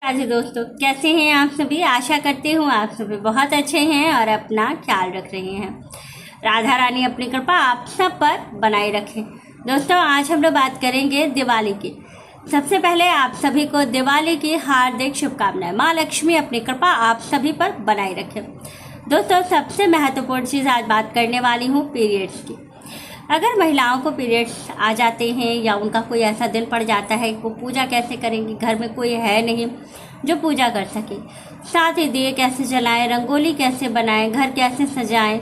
राधे दोस्तों, कैसे हैं आप सभी। आशा करती हूँ आप सभी बहुत अच्छे हैं और अपना ख्याल रख रहे हैं। राधा रानी अपनी कृपा आप सब पर बनाए रखें। दोस्तों, आज हम लोग बात करेंगे दिवाली की। सबसे पहले आप सभी को दिवाली की हार्दिक शुभकामनाएं। माँ लक्ष्मी अपनी कृपा आप सभी पर बनाए रखें। दोस्तों, सबसे महत्वपूर्ण चीज़ आज बात करने वाली हूँ पीरियड्स की। अगर महिलाओं को पीरियड्स आ जाते हैं या उनका कोई ऐसा दिन पड़ जाता है, वो पूजा कैसे करेंगी, घर में कोई है नहीं जो पूजा कर सके, साथ ही दिए कैसे जलाएं, रंगोली कैसे बनाएं, घर कैसे सजाएं,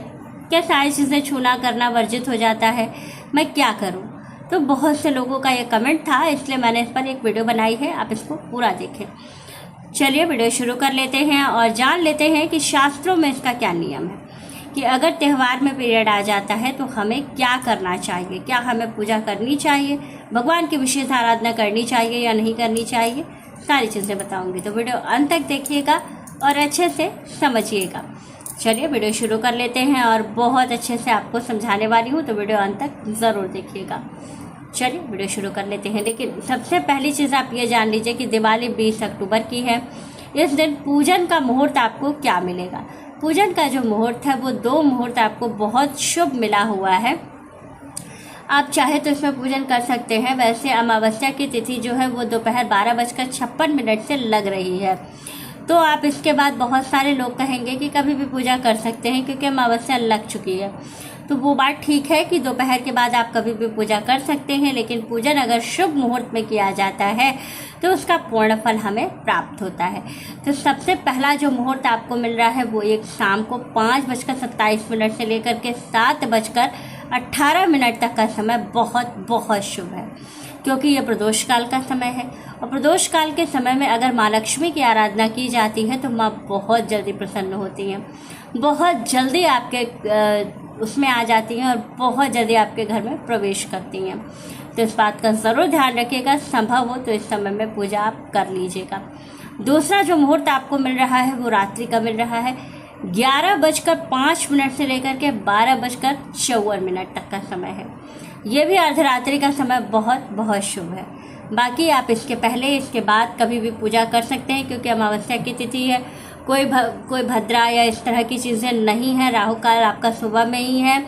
क्या सारी चीज़ें छूना करना वर्जित हो जाता है, मैं क्या करूं। तो बहुत से लोगों का ये कमेंट था, इसलिए मैंने इस पर एक वीडियो बनाई है, आप इसको पूरा देखें। चलिए वीडियो शुरू कर लेते हैं और जान लेते हैं कि शास्त्रों में इसका क्या नियम है कि अगर त्यौहार में पीरियड आ जाता है तो हमें क्या करना चाहिए, क्या हमें पूजा करनी चाहिए, भगवान की विशेष आराधना करनी चाहिए या नहीं करनी चाहिए, सारी चीज़ें बताऊंगी। तो वीडियो अंत तक देखिएगा और अच्छे से समझिएगा। चलिए वीडियो शुरू कर लेते हैं और बहुत अच्छे से आपको समझाने वाली हूँ, तो वीडियो अंत तक ज़रूर देखिएगा। चलिए वीडियो शुरू कर लेते हैं। लेकिन सबसे पहली चीज़ आप ये जान लीजिए कि दिवाली 20 अक्टूबर की है। इस दिन पूजन का मुहूर्त आपको क्या मिलेगा। पूजन का जो मुहूर्त है वो 2 मुहूर्त आपको बहुत शुभ मिला हुआ है। आप चाहे तो इसमें पूजन कर सकते हैं। वैसे अमावस्या की तिथि जो है वो दोपहर 12:56 से लग रही है, तो आप इसके बाद बहुत सारे लोग कहेंगे कि कभी भी पूजा कर सकते हैं क्योंकि अमावस्या लग चुकी है। तो वो बात ठीक है कि दोपहर के बाद आप कभी भी पूजा कर सकते हैं, लेकिन पूजन अगर शुभ मुहूर्त में किया जाता है तो उसका पूर्ण फल हमें प्राप्त होता है। तो सबसे पहला जो मुहूर्त आपको मिल रहा है वो एक शाम को 5:27 से लेकर के 7:18 तक का समय बहुत बहुत शुभ है, क्योंकि ये प्रदोष काल का समय है। और प्रदोष काल के समय में अगर माँ लक्ष्मी की आराधना की जाती है तो माँ बहुत जल्दी प्रसन्न होती हैं, बहुत जल्दी आपके उसमें आ जाती हैं और बहुत जल्दी आपके घर में प्रवेश करती हैं। तो इस बात का ज़रूर ध्यान रखिएगा, संभव हो तो इस समय में पूजा आप कर लीजिएगा। दूसरा जो मुहूर्त आपको मिल रहा है वो रात्रि का मिल रहा है। 11:05 से लेकर के 12:54 तक का समय है। ये भी अर्धरात्रि का समय बहुत बहुत शुभ है। बाकी आप इसके पहले इसके बाद कभी भी पूजा कर सकते हैं, क्योंकि अमावस्या की तिथि है। कोई भद्रा या इस तरह की चीज़ें नहीं है। राहु काल आपका सुबह में ही है,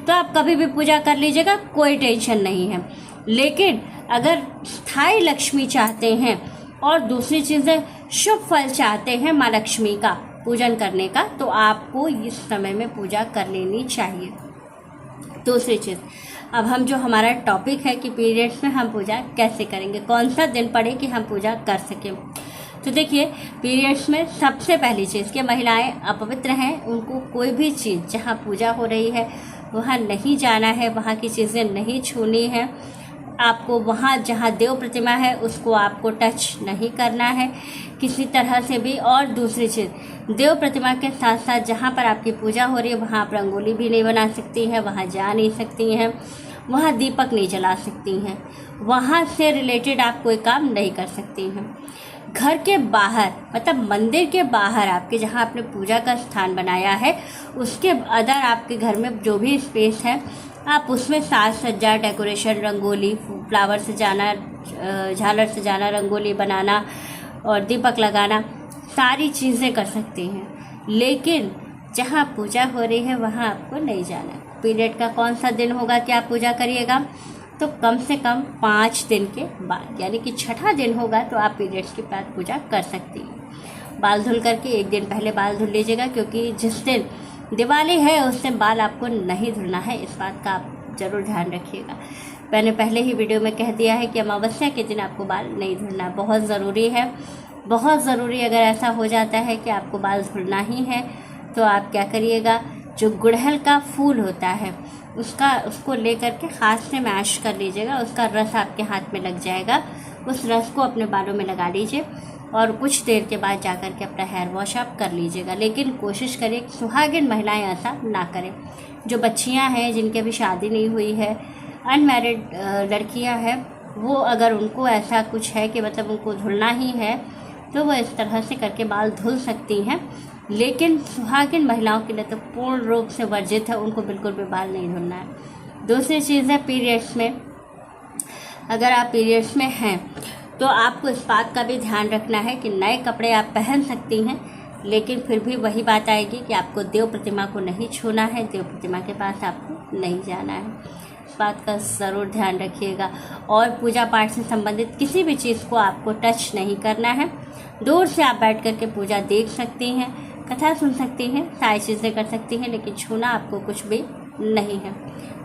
तो आप कभी भी पूजा कर लीजिएगा, कोई टेंशन नहीं है। लेकिन अगर स्थायी लक्ष्मी चाहते हैं और दूसरी चीज़ें शुभ फल चाहते हैं माँ लक्ष्मी का पूजन करने का, तो आपको इस समय में पूजा कर लेनी चाहिए। दूसरी चीज़, अब हम जो हमारा टॉपिक है कि पीरियड्स में हम पूजा कैसे करेंगे, कौन सा दिन पड़े कि हम पूजा कर सकें। तो देखिए, पीरियड्स में सबसे पहली चीज़ कि महिलाएं अपवित्र हैं, उनको कोई भी चीज़ जहां पूजा हो रही है वहां नहीं जाना है, वहां की चीज़ें नहीं छूनी है। आपको वहाँ जहाँ देव प्रतिमा है उसको आपको टच नहीं करना है किसी तरह से भी। और दूसरी चीज़, देव प्रतिमा के साथ साथ जहाँ पर आपकी पूजा हो रही है वहाँ आप रंगोली भी नहीं बना सकती हैं, वहाँ जा नहीं सकती हैं, वहाँ दीपक नहीं जला सकती हैं, वहाँ से रिलेटेड आप कोई काम नहीं कर सकती हैं। घर के बाहर, मतलब मंदिर के बाहर आपके जहाँ आपने पूजा का स्थान बनाया है उसके अदर आपके घर में जो भी स्पेस है आप उसमें साज सज्जा, डेकोरेशन, रंगोली, फ्लावर सजाना, झालर सजाना, रंगोली बनाना और दीपक लगाना, सारी चीज़ें कर सकती हैं। लेकिन जहाँ पूजा हो रही है वहाँ आपको नहीं जाना। पीरियड का कौन सा दिन होगा कि आप पूजा करिएगा, तो कम से कम 5 दिन के बाद, यानी कि 6ठा दिन होगा तो आप पीरियड्स के बाद पूजा कर सकती हैं। बाल धुल करके 1 दिन पहले बाल धुल लीजिएगा, क्योंकि जिस दिन दिवाली है उस दिन बाल आपको नहीं धुलना है, इस बात का आप ज़रूर ध्यान रखिएगा। मैंने पहले ही वीडियो में कह दिया है कि अमावस्या के दिन आपको बाल नहीं धुलना, बहुत ज़रूरी है, बहुत ज़रूरी। अगर ऐसा हो जाता है कि आपको बाल धुलना ही है तो आप क्या करिएगा, जो गुड़हल का फूल होता है उसको लेकर के हाथ से मैश कर लीजिएगा, उसका रस आपके हाथ में लग जाएगा, उस रस को अपने बालों में लगा लीजिए और कुछ देर के बाद जाकर के अपना हेयर वॉश आप कर लीजिएगा। लेकिन कोशिश करें सुहागिन महिलाएं ऐसा ना करें। जो बच्चियां हैं जिनकी अभी शादी नहीं हुई है, अनमैरिड लड़कियां हैं, वो अगर उनको ऐसा कुछ है कि मतलब उनको धुलना ही है तो वो इस तरह से करके बाल धुल सकती हैं। लेकिन सुहागिन महिलाओं के लिए तो पूर्ण रूप से वर्जित है, उनको बिल्कुल भी बाल नहीं धुलना है। दूसरी चीज़ है, पीरियड्स में अगर आप पीरियड्स में हैं तो आपको इस बात का भी ध्यान रखना है कि नए कपड़े आप पहन सकती हैं, लेकिन फिर भी वही बात आएगी कि आपको देव प्रतिमा को नहीं छूना है, देव प्रतिमा के पास आपको नहीं जाना है। इस बात का ज़रूर ध्यान रखिएगा। और पूजा पाठ से संबंधित किसी भी चीज़ को आपको टच नहीं करना है। दूर से आप बैठ कर के पूजा देख सकती हैं, कथा सुन सकती हैं, सारी चीज़ें कर सकती हैं, लेकिन छूना आपको कुछ भी नहीं है।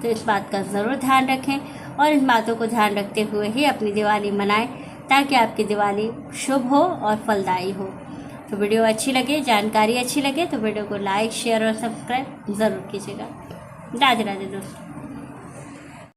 तो इस बात का ज़रूर ध्यान रखें और इन बातों को ध्यान रखते हुए ही अपनी दिवाली मनाएं, ताकि आपकी दिवाली शुभ हो और फलदायी हो। तो वीडियो अच्छी लगे, जानकारी अच्छी लगे तो वीडियो को लाइक, शेयर और सब्सक्राइब ज़रूर कीजिएगा। राधे राधे दोस्तों।